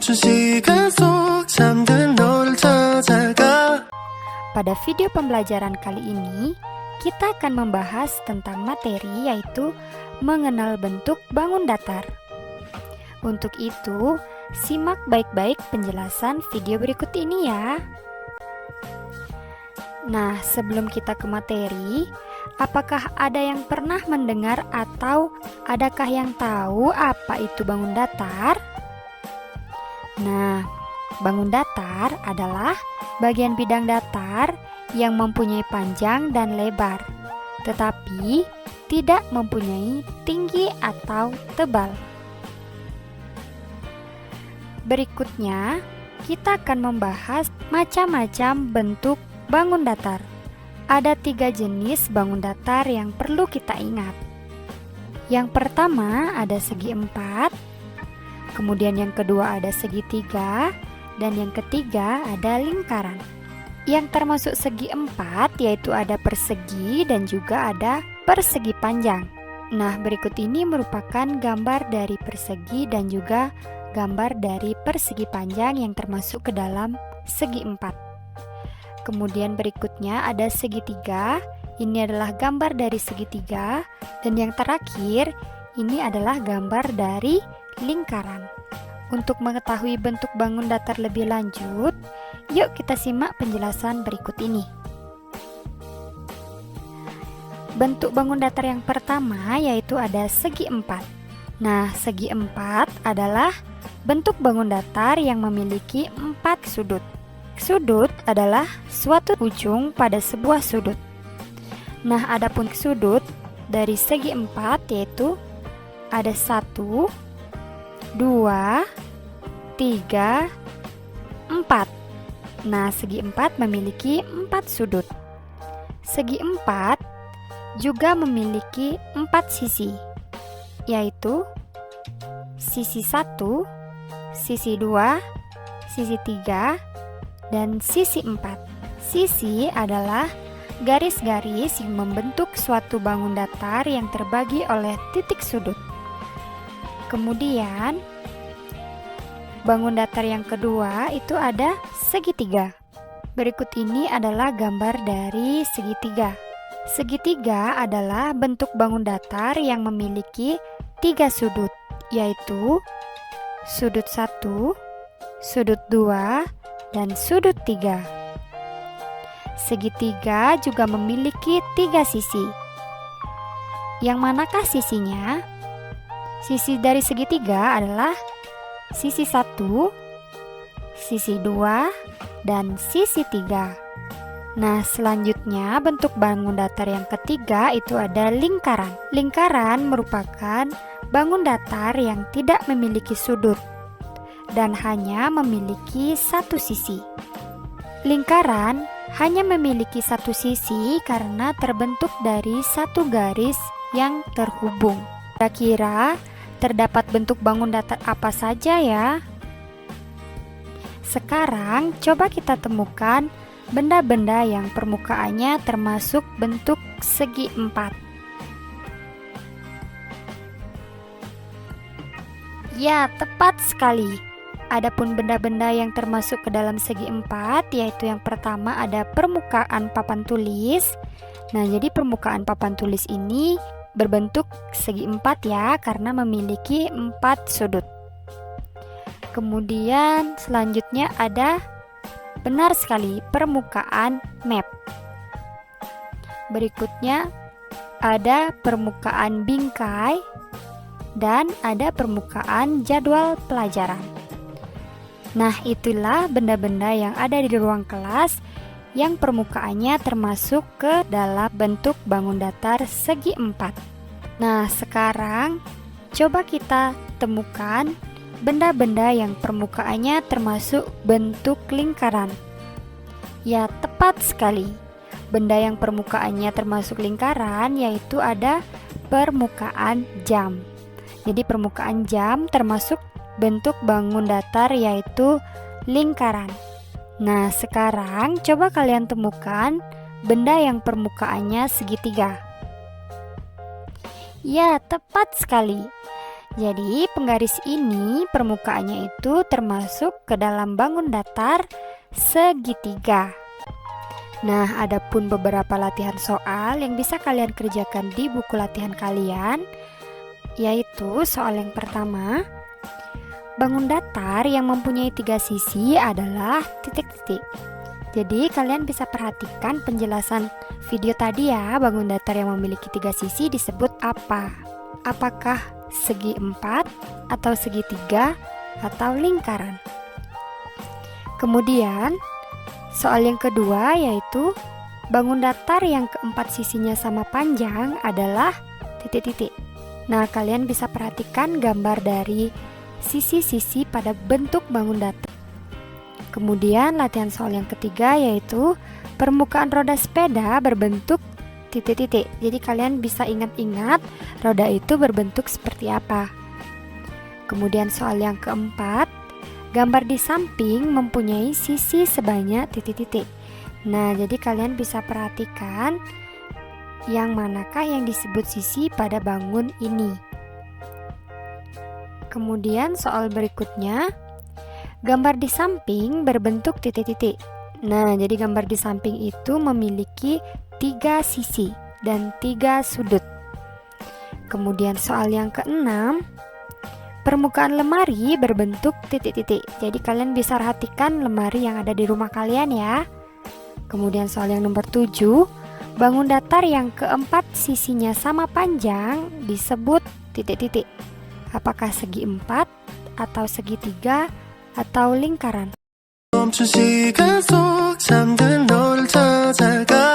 멈춘 시간 속 잠든 너를 찾아가. Pada video pembelajaran kali ini, kita akan membahas tentang materi yaitu mengenal bentuk bangun datar. Untuk itu, simak baik-baik penjelasan video berikut ini ya. Nah, sebelum kita ke materi, apakah ada yang pernah mendengar atau adakah yang tahu apa itu bangun datar? Nah, bangun datar adalah bagian bidang datar yang mempunyai panjang dan lebar, tetapi tidak mempunyai tinggi atau tebal. Berikutnya, kita akan membahas macam-macam bentuk bangun datar. Ada 3 jenis bangun datar yang perlu kita ingat. Yang pertama ada segi 4, kemudian yang kedua ada segitiga, dan yang ketiga ada lingkaran. Yang termasuk segi 4 yaitu ada persegi dan juga ada persegi panjang. Nah, berikut ini merupakan gambar dari persegi dan juga gambar dari persegi panjang yang termasuk ke dalam segi 4. Kemudian berikutnya ada segitiga. Ini adalah gambar dari segitiga. Dan yang terakhir, ini adalah gambar dari lingkaran. Untuk mengetahui bentuk bangun datar lebih lanjut, yuk kita simak penjelasan berikut ini. Bentuk bangun datar yang pertama yaitu ada segi 4. Nah, segi 4 adalah bentuk bangun datar yang memiliki 4 sudut. Sudut adalah suatu ujung pada sebuah sudut. Nah, adapun sudut dari segi 4 yaitu ada 1, 2, 3, 4. Nah, segi 4 memiliki 4 sudut. Segi 4 juga memiliki 4 sisi, yaitu sisi 1, sisi 2, sisi 3, dan sisi 4. Sisi adalah garis-garis yang membentuk suatu bangun datar yang terbagi oleh titik sudut. Kemudian, bangun datar yang kedua itu ada segitiga. Berikut ini adalah gambar dari segitiga. Segitiga adalah bentuk bangun datar yang memiliki 3 sudut, yaitu sudut 1, sudut 2, dan sudut 3. Segitiga juga memiliki 3 sisi. Yang manakah sisinya? Sisi dari segitiga adalah sisi 1, sisi 2, dan sisi 3. Nah, selanjutnya bentuk bangun datar yang ketiga itu ada lingkaran. Lingkaran merupakan bangun datar yang tidak memiliki sudut dan hanya memiliki 1 sisi. Lingkaran hanya memiliki 1 sisi karena terbentuk dari 1 garis yang terhubung. Kira-kira terdapat bentuk bangun datar apa saja ya? Sekarang coba kita temukan benda-benda yang permukaannya termasuk bentuk segi 4. Ya, tepat sekali. Adapun benda-benda yang termasuk ke dalam segi 4 yaitu yang pertama ada permukaan papan tulis. Nah, jadi permukaan papan tulis ini berbentuk segi 4 ya, karena memiliki 4 sudut. Kemudian selanjutnya ada, benar sekali, permukaan map. Berikutnya ada permukaan bingkai dan ada permukaan jadwal pelajaran. Nah, itulah benda-benda yang ada di ruang kelas yang permukaannya termasuk ke dalam bentuk bangun datar segi 4. Nah, sekarang coba kita temukan benda-benda yang permukaannya termasuk bentuk lingkaran. Ya, tepat sekali. Benda yang permukaannya termasuk lingkaran yaitu ada permukaan jam. Jadi permukaan jam termasuk bentuk bangun datar yaitu lingkaran. Nah, sekarang coba kalian temukan benda yang permukaannya segitiga. Ya, tepat sekali. Jadi penggaris ini permukaannya itu termasuk ke dalam bangun datar segitiga. Nah, adapun beberapa latihan soal yang bisa kalian kerjakan di buku latihan kalian, yaitu soal yang pertama, bangun datar yang mempunyai 3 sisi adalah titik-titik. Jadi kalian bisa perhatikan penjelasan video tadi ya, bangun datar yang memiliki 3 sisi disebut apa? Apakah segi 4 atau segitiga atau lingkaran? Kemudian soal yang kedua yaitu bangun datar yang keempat sisinya sama panjang adalah titik-titik. Nah, kalian bisa perhatikan gambar dari sisi-sisi pada bentuk bangun datar. Kemudian latihan soal yang ketiga yaitu permukaan roda sepeda berbentuk titik-titik. Jadi kalian bisa ingat-ingat roda itu berbentuk seperti apa. Kemudian soal yang keempat, gambar di samping mempunyai sisi sebanyak titik-titik. Nah, jadi kalian bisa perhatikan yang manakah yang disebut sisi pada bangun ini. Kemudian soal berikutnya, gambar di samping berbentuk titik-titik. Nah, jadi gambar di samping itu memiliki 3 sisi dan 3 sudut. Kemudian soal yang keenam, permukaan lemari berbentuk titik-titik. Jadi kalian bisa perhatikan lemari yang ada di rumah kalian ya. Kemudian soal yang nomor 7, bangun datar yang keempat sisinya sama panjang disebut titik-titik. Apakah segi 4 atau segitiga atau lingkaran? 멈춘 시간 속 잠든 너를 찾아가